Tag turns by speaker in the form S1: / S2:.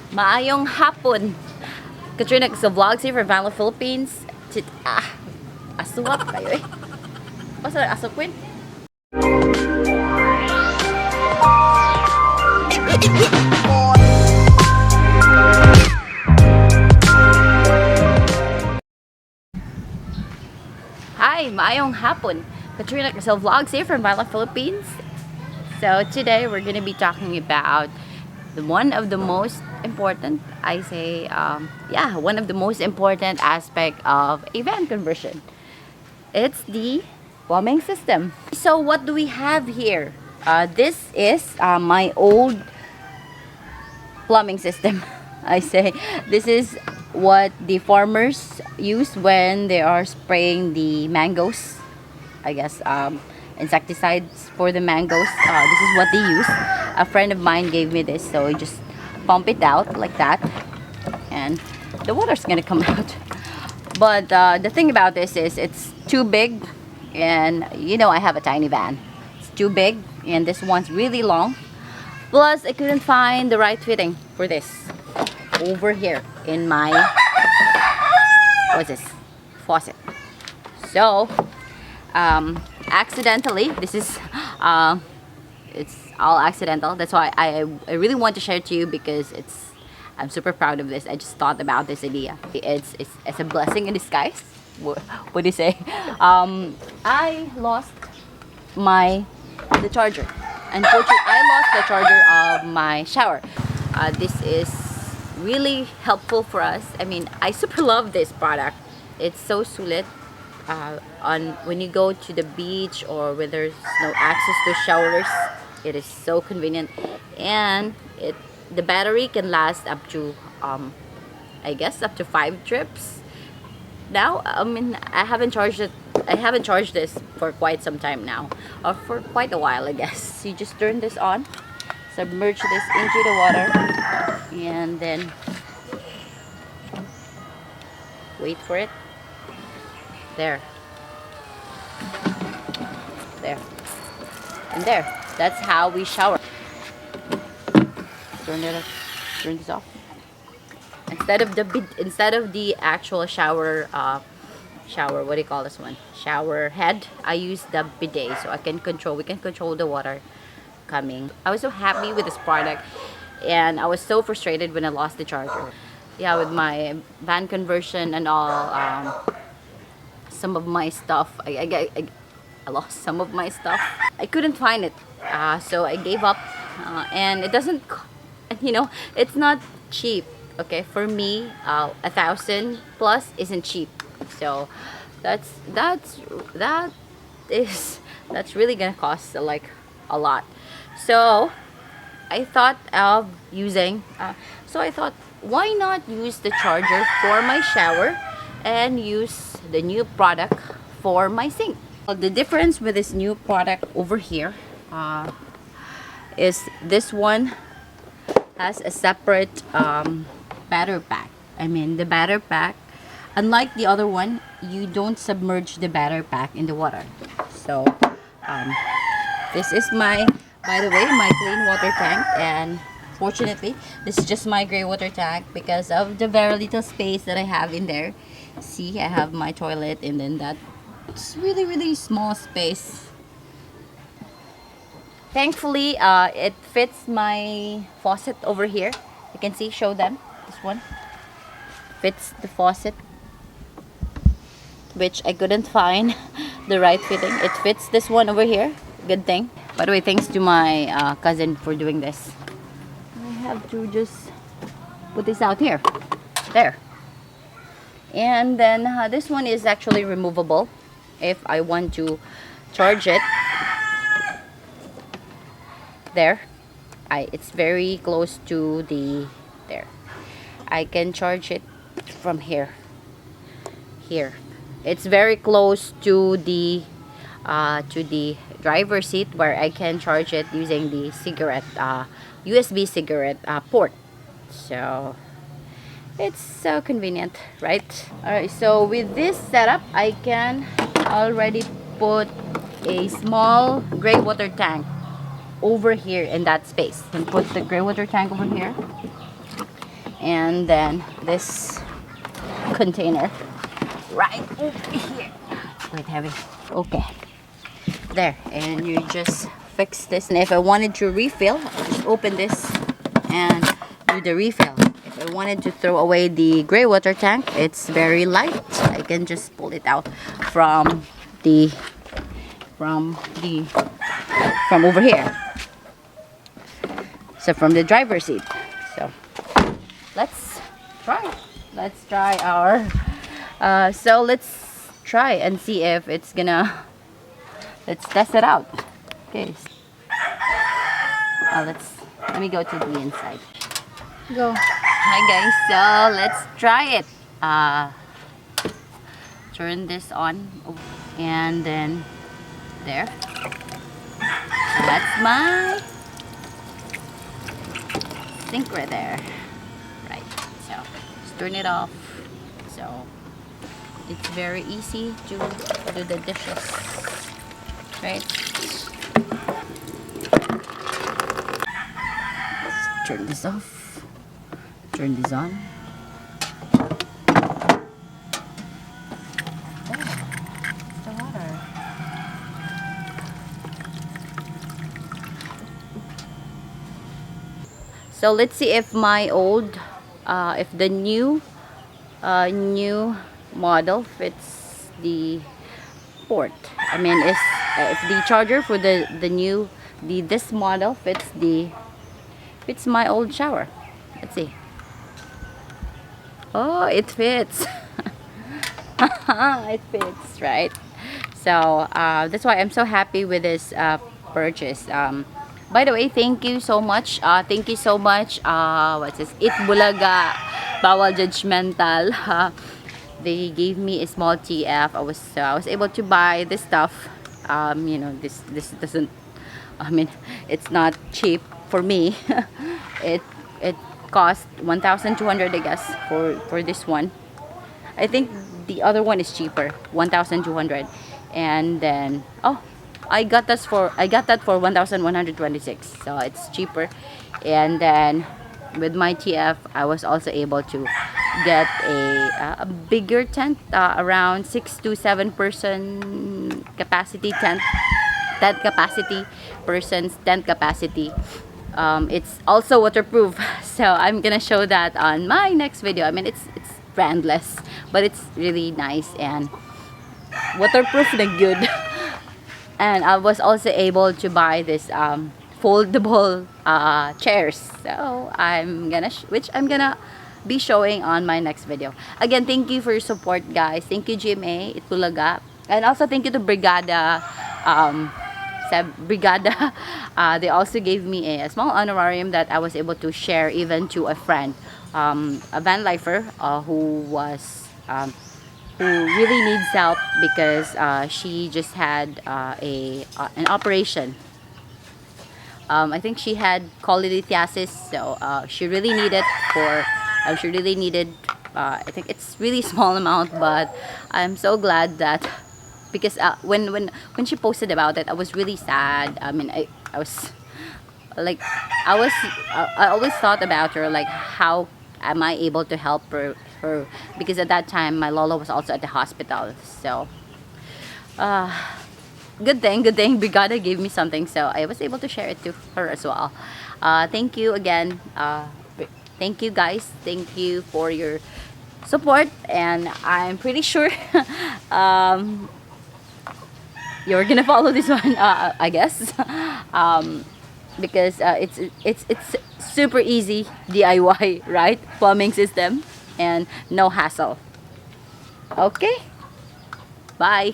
S1: Maayong hapon. Katrina sa vlogs here for Vanlife Philippines. Asuwap kayo eh. Basta asapwin. Hi, maayong hapon. Katrina sa vlogs here from Vanlife Philippines. So today we're gonna be talking about one of the most important, one of the most important aspect of a van conversion. It's the plumbing system. So what do we have here? This is my old plumbing system. I say this is what the farmers use when they are spraying the mangoes. I guess insecticides for the mangoes. This is what they use. A friend of mine gave me this, so I just pump it out like that, and the water's gonna come out. But the thing about this is it's too big, and I have a tiny van. It's too big, and this one's really long. Plus, I couldn't find the right fitting for this over here in my faucet. So accidentally, this is it's all accidental. That's why I really want to share it to you, because I'm super proud of this. I just thought about this idea. It's a blessing in disguise. What do you say? I lost the charger. Unfortunately, I lost the charger of my shower. This is really helpful for us. I mean, I super love this product. It's so sulit. On when you go to the beach or where there's no access to showers, it is so convenient, and the battery can last up to I guess up to 5 trips. Now, I mean, I haven't charged this for quite some time now, or for quite a while, I guess. You just turn this on, submerge this into the water, and then wait for it. There, and there. That's how we shower. Turn this off. Instead of the actual shower, what do you call this one? Shower head. I use the bidet, so we can control the water coming. I was so happy with this product, and I was so frustrated when I lost the charger. Yeah, with my van conversion and all. Some of my stuff, I lost some of my stuff. I couldn't find it, so I gave up, and it doesn't, it's not cheap. Okay, for me, 1,000 plus isn't cheap. So that's really gonna cost like a lot. So I thought of using. Why not use the charger for my shower and use the new product for my sink. Well, the difference with this new product over here is this one has a separate batter pack. I mean, the batter pack, unlike the other one, you don't submerge the batter pack in the water. So this is by the way, my clean water tank, and fortunately this is just my gray water tank because of the very little space that I have in there. See, I have my toilet, and then that's really small space. Thankfully, it fits my faucet over here. You can see, show them. This one fits the faucet, which I couldn't find the right fitting. It fits this one over here. Good thing. By the way, thanks to my cousin for doing this. I have to just put this out here. There. And then this one is actually removable if I want to charge it. There, it's very close to there. I can charge it from here. It's very close to the driver's seat, where I can charge it using the USB cigarette port. So it's so convenient, right? Alright, so with this setup, I can already put a small gray water tank over here in that space. And put the gray water tank over here. and then this container right over here. Wait, heavy. Okay, there, and you just fix this. And if I wanted to refill, I'll just open this and do the refill. If I wanted to throw away the gray water tank, it's very light. I can just pull it out from over here. So from the driver's seat. So let's try. Let's try our. So let's try and see if it's gonna. Let's test it out. Okay. Let me go to the inside. Go. Hi guys. So let's try it. Turn this on, and then there. So that's my sink right there. Right. So just turn it off. So it's very easy to do the dishes. Right. Let's turn this off. Turn this on. So let's see if my old, if the new model fits the port. I mean, if the charger for this model fits my old shower. Let's see. Oh, it fits. It fits, right? So that's why I'm so happy with this purchase. By the way, thank you so much. Thank you so much. What's this? It Bulaga, Bawal Judgmental. They gave me a small TF. I was able to buy this stuff. You know, this doesn't. I mean, it's not cheap for me. it cost 1,200, I guess, for this one. I think the other one is cheaper, 1,200. And then I got that for 1,126, so it's cheaper. And then with my TF, I was also able to get a bigger tent, around 6 to 7 person capacity tent, tent capacity, it's also waterproof. So I'm gonna show that on my next video. I mean, it's brandless, but it's really nice and waterproof and good. And I was also able to buy this foldable chairs. So which I'm gonna be showing on my next video. Again, thank you for your support, guys. Thank you, GMA Itbulaga, and also thank you to Brigada. Brigada. They also gave me a small honorarium that I was able to share even to a friend, a Vanlifer, who really needs help because she just had an operation. I think she had cholelithiasis, so she really needed I think it's really small amount, but I'm so glad that because when she posted about it, I was really sad. I mean, I was like, I always thought about her, like, how am I able to help her, because at that time my Lola was also at the hospital. So good thing Brigada gave me something, so I was able to share it to her as well. Thank you again. Thank you guys, thank you for your support, and I'm pretty sure you're gonna follow this one, I guess. Because it's super easy DIY, right? Plumbing system and no hassle. Okay, bye.